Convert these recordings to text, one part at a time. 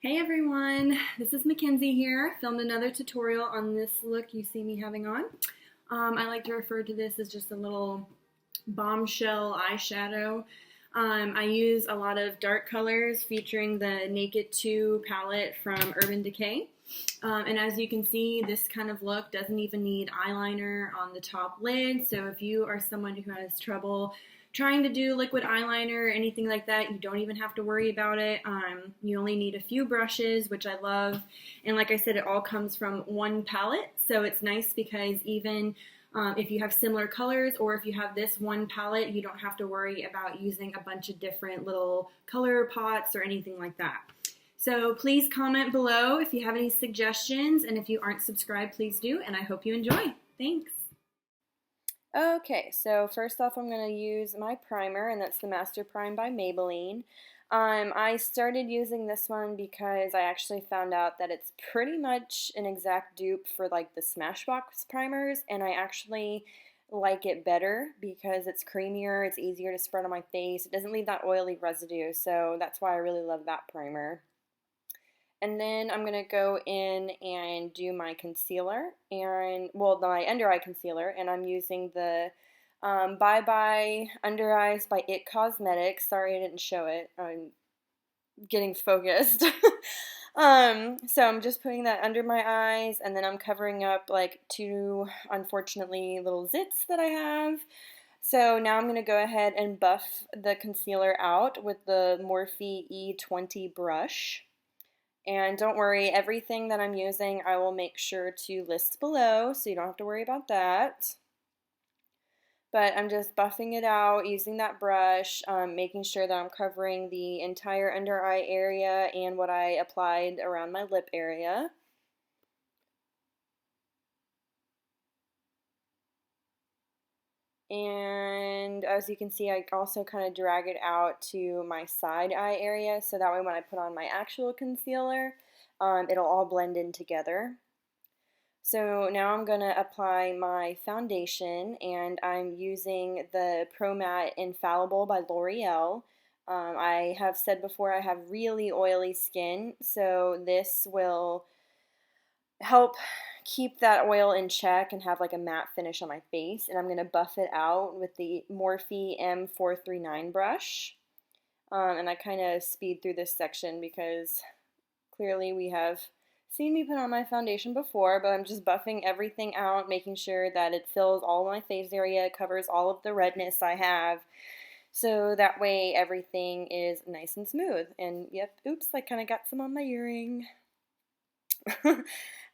Hey everyone, this is Mackenzie here. Filmed another tutorial on this look you see me having on. I like to refer to this as just a little bombshell eyeshadow. I use a lot of dark colors featuring the Naked2 palette from Urban Decay. And as you can see, this kind of look doesn't even need eyeliner on the top lid. So if you are someone who has trouble trying to do liquid eyeliner or anything like that, you don't even have to worry about it. You only need a few brushes, which I love. And like I said, it all comes from one palette. So it's nice because even if you have similar colors or if you have this one palette, you don't have to worry about using a bunch of different little color pots or anything like that. So please comment below if you have any suggestions, and if you aren't subscribed, please do, and I hope you enjoy. Thanks. Okay, so first off I'm going to use my primer, and that's the Master Prime by Maybelline. I started using this one because I actually found out that it's pretty much an exact dupe for like the Smashbox primers, and I actually like it better because it's creamier, it's easier to spread on my face, it doesn't leave that oily residue, so that's why I really love that primer. And then I'm going to go in and do my concealer, and, well, my under eye concealer, and I'm using the Bye Bye Under Eyes by IT Cosmetics. Sorry I didn't show it. I'm getting focused. So I'm just putting that under my eyes, and then I'm covering up like two, unfortunately, little zits that I have. So now I'm going to go ahead and buff the concealer out with the Morphe E20 brush. And don't worry, everything that I'm using I will make sure to list below, so you don't have to worry about that. But I'm just buffing it out using that brush, making sure that I'm covering the entire under eye area and what I applied around my lip area. And as you can see, I also kind of drag it out to my side eye area, so that way when I put on my actual concealer, it'll all blend in together. So now I'm going to apply my foundation, and I'm using the Pro Matte Infallible by Loreal. I have said before I have really oily skin, so this will help keep that oil in check and have like a matte finish on my face. And I'm going to buff it out with the Morphe M439 brush. And I kind of speed through this section because clearly we have seen me put on my foundation before, but I'm just buffing everything out, making sure that it fills all of my face area, covers all of the redness I have, so that way everything is nice and smooth. And yep, oops, I kind of got some on my earring.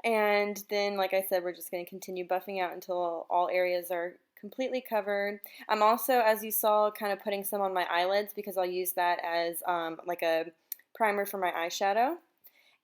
And then, like I said, we're just going to continue buffing out until all areas are completely covered. I'm also, as you saw, kind of putting some on my eyelids because I'll use that as like a primer for my eyeshadow.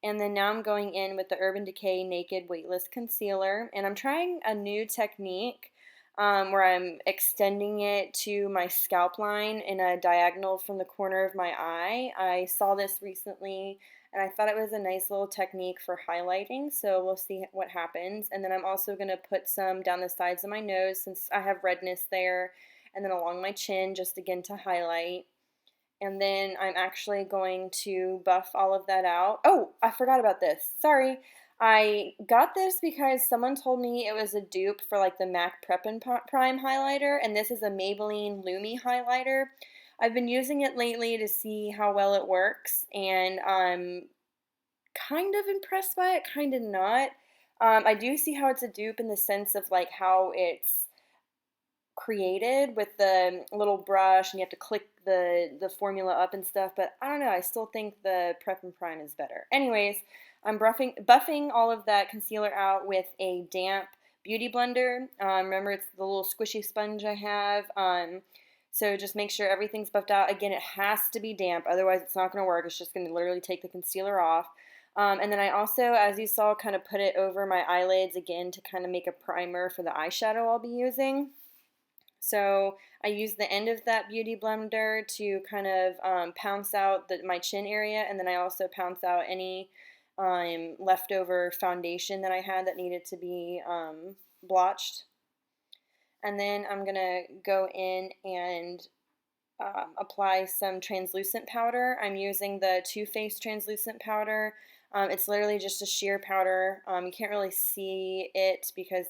And then now I'm going in with the Urban Decay Naked Weightless Concealer, and I'm trying a new technique where I'm extending it to my scalp line in a diagonal from the corner of my eye. I saw this recently, and I thought it was a nice little technique for highlighting, so we'll see what happens. And then I'm also going to put some down the sides of my nose since I have redness there, and then along my chin just again to highlight. And then I'm actually going to buff all of that out. Oh, I forgot about this. Sorry. I got this because someone told me it was a dupe for like the MAC Prep and Prime highlighter, and this is a Maybelline Lumi highlighter. I've been using it lately to see how well it works, and I'm kind of impressed by it, kind of not. I do see how it's a dupe in the sense of like how it's created with the little brush and you have to click the formula up and stuff, but I don't know, I still think the Prep and Prime is better. Anyways, I'm buffing all of that concealer out with a damp beauty blender. Remember, it's the little squishy sponge I have. So just make sure everything's buffed out. Again, it has to be damp, otherwise it's not going to work. It's just going to literally take the concealer off. And then I also, as you saw, kind of put it over my eyelids again to kind of make a primer for the eyeshadow I'll be using. So I use the end of that beauty blender to kind of pounce out my chin area, and then I also pounce out any leftover foundation that I had that needed to be blotched. And then I'm going to go in and apply some translucent powder. I'm using the TooFaced translucent powder. It's literally just a sheer powder. You can't really see it because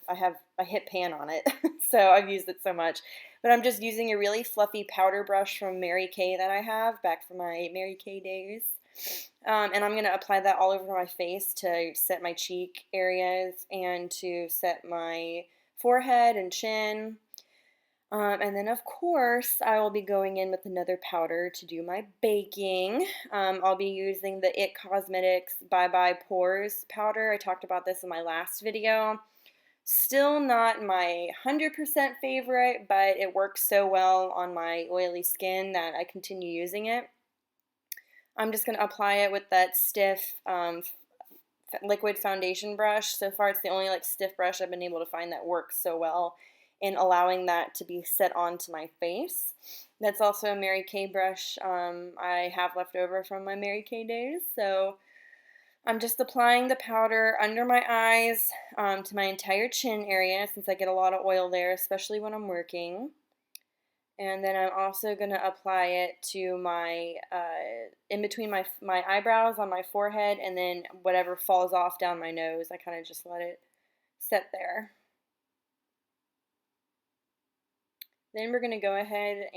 I hit pan on it, so I've used it so much. But I'm just using a really fluffy powder brush from Mary Kay that I have back from my Mary Kay days. And I'm going to apply that all over my face to set my cheek areas and to set my forehead and chin. And then, of course, I will be going in with another powder to do my baking. I'll be using the It Cosmetics Bye Bye Pores powder. I talked about this in my last video. Still not my 100% favorite, but it works so well on my oily skin that I continue using it. I'm just going to apply it with that stiff liquid foundation brush. So far, it's the only stiff brush I've been able to find that works so well in allowing that to be set onto my face. That's also a Mary Kay brush I have left over from my Mary Kay days. So I'm just applying the powder under my eyes to my entire chin area since I get a lot of oil there, especially when I'm working. And then I'm also going to apply it to my, in between my eyebrows on my forehead, and then whatever falls off down my nose, I kind of just let it set there. Then we're going to go ahead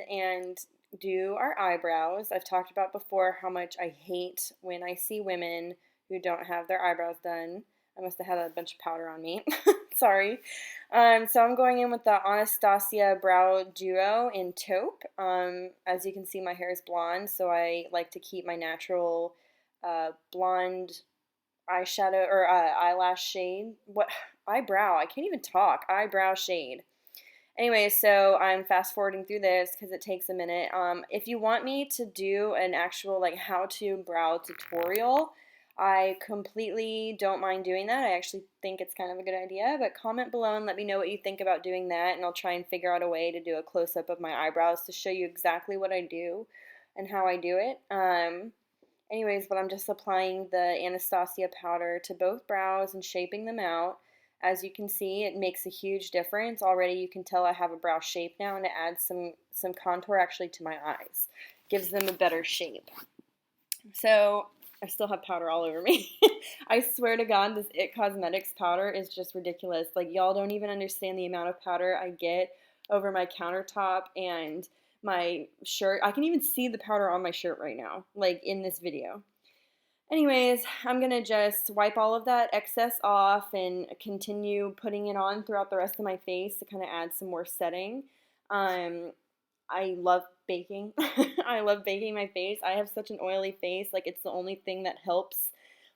and do our eyebrows. I've talked about before how much I hate when I see women who don't have their eyebrows done. I must have had a bunch of powder on me. Sorry. So I'm going in with the Anastasia Brow Duo in Taupe. As you can see, my hair is blonde, so I like to keep my natural blonde eyeshadow or eyelash shade. What? Eyebrow. I can't even talk. Eyebrow shade. Anyway, so I'm fast forwarding through this because it takes a minute. If you want me to do an actual how-to brow tutorial, I completely don't mind doing that. I actually think it's kind of a good idea, but comment below and let me know what you think about doing that, and I'll try and figure out a way to do a close-up of my eyebrows to show you exactly what I do and how I do it. Anyways, but I'm just applying the Anastasia powder to both brows and shaping them out. As you can see, it makes a huge difference. Already you can tell I have a brow shape now, and it adds some contour actually to my eyes. Gives them a better shape. So I still have powder all over me. I swear to God, this It Cosmetics powder is just ridiculous. Y'all don't even understand the amount of powder I get over my countertop and my shirt. I can even see the powder on my shirt right now, in this video. Anyways, I'm going to just wipe all of that excess off and continue putting it on throughout the rest of my face to kind of add some more setting. I love baking. I love baking my face. I have such an oily face. It's the only thing that helps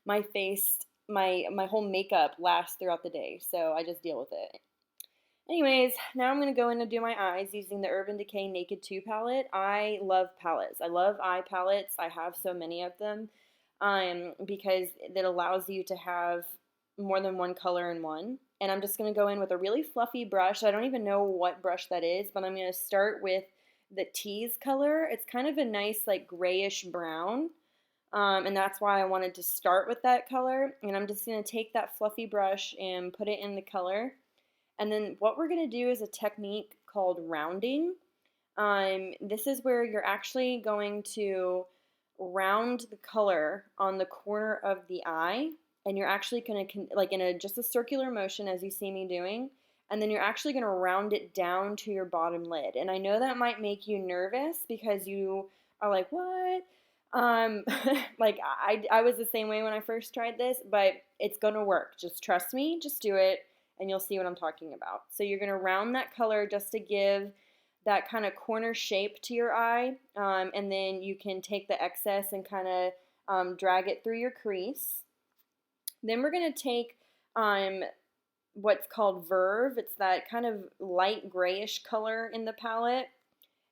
my face, my whole makeup last throughout the day. So I just deal with it. Anyways, now I'm going to go in and do my eyes using the Urban Decay Naked2 palette. I love palettes. I love eye palettes. I have so many of them because it allows you to have more than one color in one. And I'm just going to go in with a really fluffy brush. I don't even know what brush that is, but I'm going to start with the Tease color. It's kind of a nice grayish brown. And that's why I wanted to start with that color. And I'm just going to take that fluffy brush and put it in the color. And then what we're going to do is a technique called rounding. This is where you're actually going to round the color on the corner of the eye, and you're actually going to, in just a circular motion as you see me doing, and then you're actually going to round it down to your bottom lid. And I know that might make you nervous because you are like, what? I was the same way when I first tried this, but it's going to work. Just trust me, just do it, and you'll see what I'm talking about. So you're going to round that color just to give that kind of corner shape to your eye, and then you can take the excess and kind of drag it through your crease. Then we're going to take what's called Verve. It's that kind of light grayish color in the palette,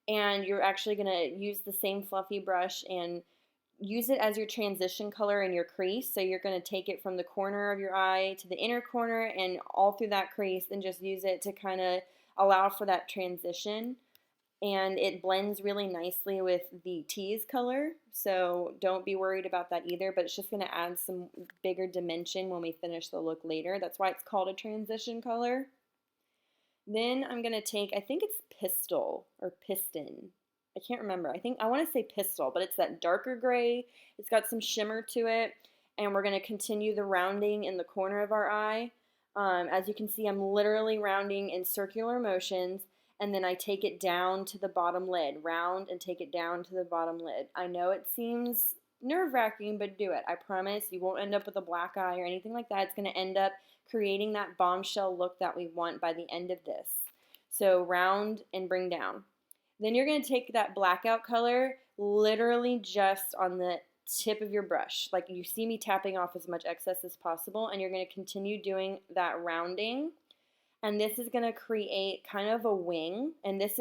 and you're actually going to use the same fluffy brush and use it as your transition color in your crease. So you're going to take it from the corner of your eye to the inner corner and all through that crease, and just use it to kind of allow for that transition. And it blends really nicely with the Tease color, so don't be worried about that either, but it's just going to add some bigger dimension when we finish the look later. That's why it's called a transition color. Then I'm going to take, I think it's Pistol or Piston. I can't remember. I want to say Pistol, but it's that darker gray. It's got some shimmer to it. And we're going to continue the rounding in the corner of our eye. As you can see, I'm literally rounding in circular motions. And then I take it down to the bottom lid. Round and take it down to the bottom lid. I know it seems nerve-wracking, but do it. I promise you won't end up with a black eye or anything like that. It's going to end up creating that bombshell look that we want by the end of this. So round and bring down. Then you're going to take that blackout color literally just on the tip of your brush. Like you see me tapping off as much excess as possible, and you're going to continue doing that rounding. And this is going to create kind of a wing, and this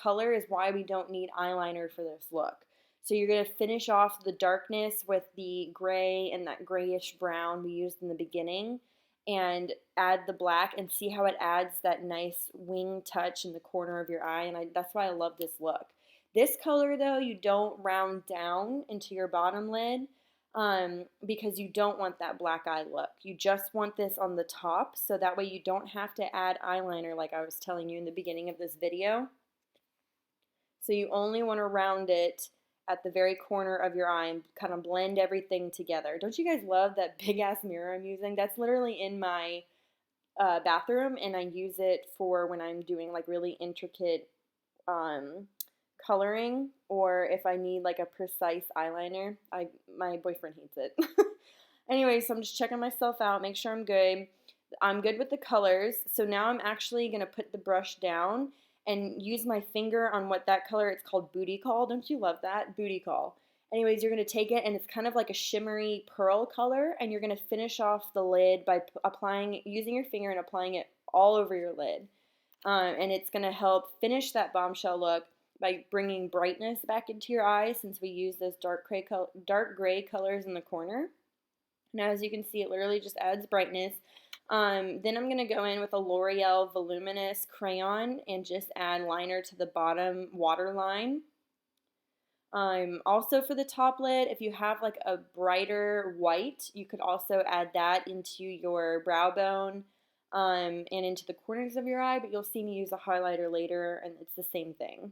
color is why we don't need eyeliner for this look. So you're going to finish off the darkness with the gray and that grayish brown we used in the beginning, and add the black, and see how it adds that nice wing touch in the corner of your eye, and that's why I love this look. This color, though, you don't round down into your bottom lid because you don't want that black eye look. You just want this on the top, so that way you don't have to add eyeliner like I was telling you in the beginning of this video. So you only want to round it at the very corner of your eye and kind of blend everything together. Don't you guys love that big-ass mirror I'm using? That's literally in my bathroom, and I use it for when I'm doing like really intricate coloring, or if I need like a precise eyeliner. My boyfriend hates it. Anyway, so I'm just checking myself out, make sure I'm good. I'm good with the colors. So now I'm actually going to put the brush down and use my finger on what that color, it's called Bootycall. Don't you love that? Bootycall. Anyways, you're going to take it, and it's kind of like a shimmery pearl color, and you're going to finish off the lid by using your finger and applying it all over your lid. And it's going to help finish that bombshell look by bringing brightness back into your eyes, since we use those dark gray colors in the corner. Now, as you can see, it literally just adds brightness. Then I'm going to go in with a L'Oreal Voluminous Crayon and just add liner to the bottom waterline. Also for the top lid, if you have like a brighter white, you could also add that into your brow bone and into the corners of your eye, but you'll see me use a highlighter later, and it's the same thing.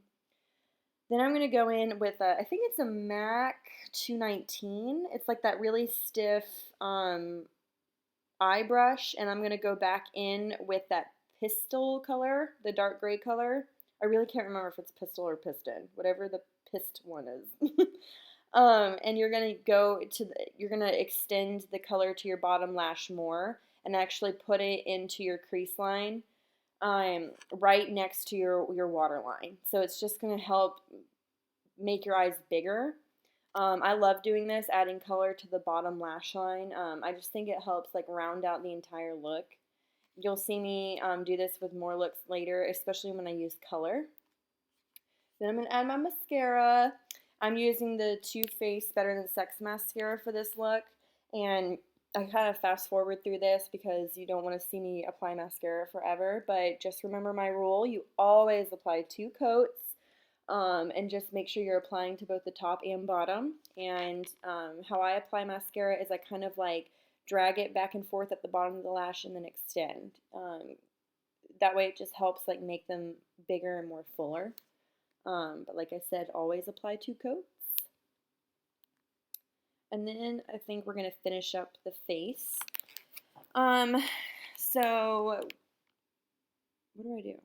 Then I'm going to go in with I think it's a MAC 219. It's like that really stiff eye brush, and I'm going to go back in with that Pistol color, the dark gray color. I really can't remember if it's Pistol or Piston, whatever the pist one is. And you're going to you're going to extend the color to your bottom lash more, and actually put it into your crease line right next to your waterline. So it's just going to help make your eyes bigger. I love doing this, adding color to the bottom lash line. I just think it helps like round out the entire look. You'll see me do this with more looks later, especially when I use color. Then I'm going to add my mascara. I'm using the TooFaced Better Than Sex mascara for this look, and I kind of fast forward through this because you don't want to see me apply mascara forever, but just remember my rule. You always apply 2 coats, and just make sure you're applying to both the top and bottom. And how I apply mascara is I kind of like drag it back and forth at the bottom of the lash and then extend. That way it just helps like make them bigger and more fuller. But like I said, always apply 2 coats. And then I think we're going to finish up the face. So what do I do?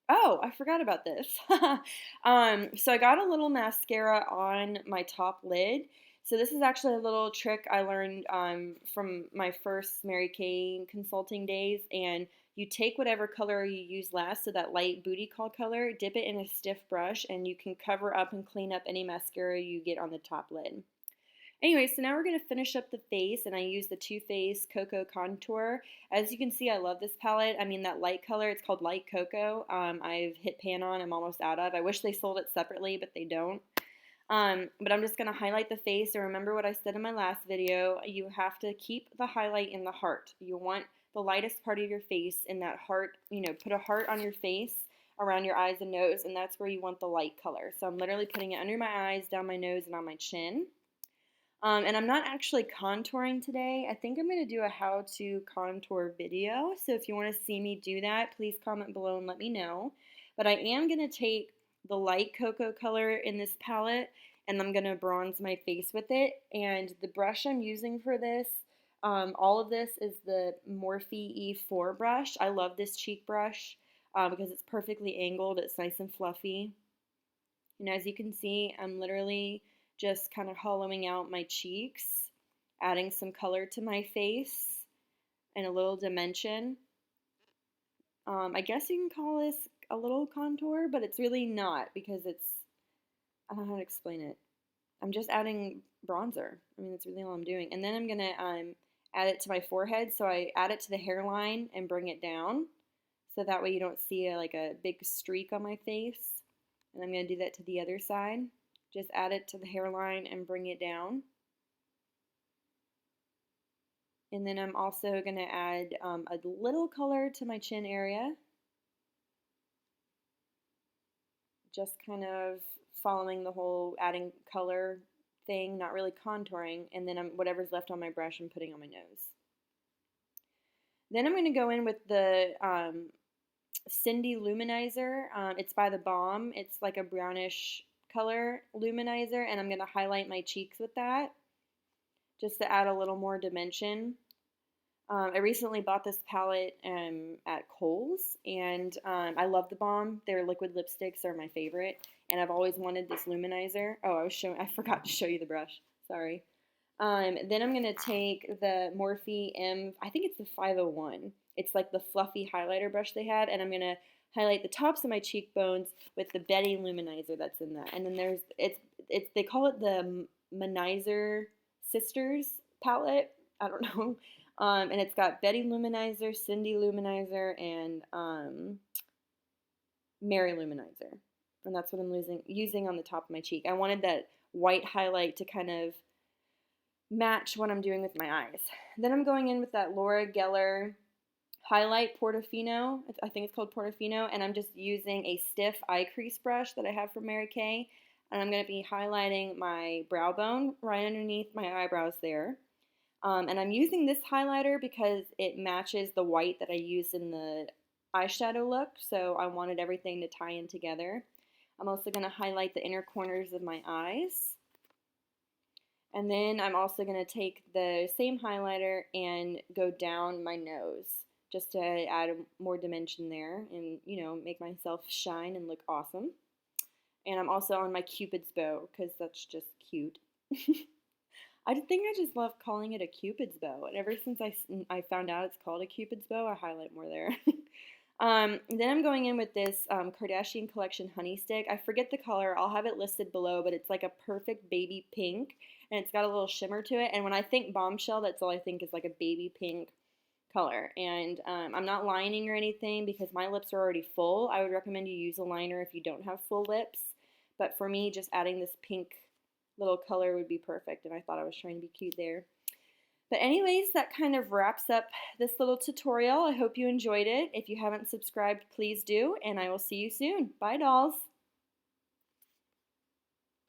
Oh, I forgot about this. So I got a little mascara on my top lid. So this is actually a little trick I learned from my first Mary Kay consulting days. And you take whatever color you use last, so that light Bootycall color, dip it in a stiff brush, and you can cover up and clean up any mascara you get on the top lid. Anyway, so now we're going to finish up the face, and I use the TooFaced Cocoa Contour. As you can see, I love this palette. I mean, that light color, it's called Light Cocoa. I've hit pan on, I'm almost out of. I wish they sold it separately, but they don't. But I'm just going to highlight the face, and remember what I said in my last video, you have to keep the highlight in the heart. You want the lightest part of your face in that heart, put a heart on your face, around your eyes and nose, and that's where you want the light color. So I'm literally putting it under my eyes, down my nose, and on my chin. And I'm not actually contouring today. I think I'm going to do a how to contour video. So if you want to see me do that, please comment below and let me know. But I am going to take the light cocoa color in this palette and I'm going to bronze my face with it. And the brush I'm using for this, all of this is the Morphe E4 brush. I love this cheek brush because it's perfectly angled. It's nice and fluffy. And as you can see, I'm literally just kind of hollowing out my cheeks, adding some color to my face and a little dimension. I guess you can call this a little contour, but it's really not because I don't know how to explain it. I'm just adding bronzer. I mean, that's really all I'm doing. And then I'm going to add it to my forehead. So I add it to the hairline and bring it down. So that way you don't see like a big streak on my face. And I'm going to do that to the other side. Just add it to the hairline and bring it down. And then I'm also going to add a little color to my chin area. Just kind of following the whole adding color thing, not really contouring. And then whatever's left on my brush I'm putting on my nose. Then I'm going to go in with the Cindy Lou-Manizer. It's by the Balm. It's like a brownish color Lou-Manizer, and I'm going to highlight my cheeks with that just to add a little more dimension. I recently bought this palette at Kohl's, and I love the Balm. Their liquid lipsticks are my favorite, and I've always wanted this Lou-Manizer. Oh, I forgot to show you the brush. Sorry. Then I'm going to take the Morphe I think it's the 501. It's like the fluffy highlighter brush they have, and I'm going to highlight the tops of my cheekbones with the Betty Lou-Manizer that's in that. And then they call it the Manizer Sisters palette. I don't know. And it's got Betty Lou-Manizer, Cindy Lou-Manizer, and Mary Lou-Manizer. And that's what I'm using on the top of my cheek. I wanted that white highlight to kind of match what I'm doing with my eyes. Then I'm going in with that Laura Geller highlight Portofino. I think it's called Portofino, and I'm just using a stiff eye crease brush that I have from Mary Kay, and I'm going to be highlighting my brow bone right underneath my eyebrows there. And I'm using this highlighter because it matches the white that I used in the eyeshadow look, so I wanted everything to tie in together. I'm also going to highlight the inner corners of my eyes. And then I'm also going to take the same highlighter and go down my nose just to add more dimension there and, you know, make myself shine and look awesome. And I'm also on my Cupid's bow because that's just cute. I think I just love calling it a Cupid's bow. And ever since I found out it's called a Cupid's bow, I highlight more there. Then I'm going in with this Kardashian Collection Honey Stick. I forget the color. I'll have it listed below, but it's like a perfect baby pink, and it's got a little shimmer to it. And when I think Bombshell, that's all I think is like a baby pink color. And I'm not lining or anything because my lips are already full. I would recommend you use a liner if you don't have full lips. But for me, just adding this pink little color would be perfect, and I thought I was trying to be cute there. But anyways, that kind of wraps up this little tutorial. I hope you enjoyed it. If you haven't subscribed, please do, and I will see you soon. Bye, dolls.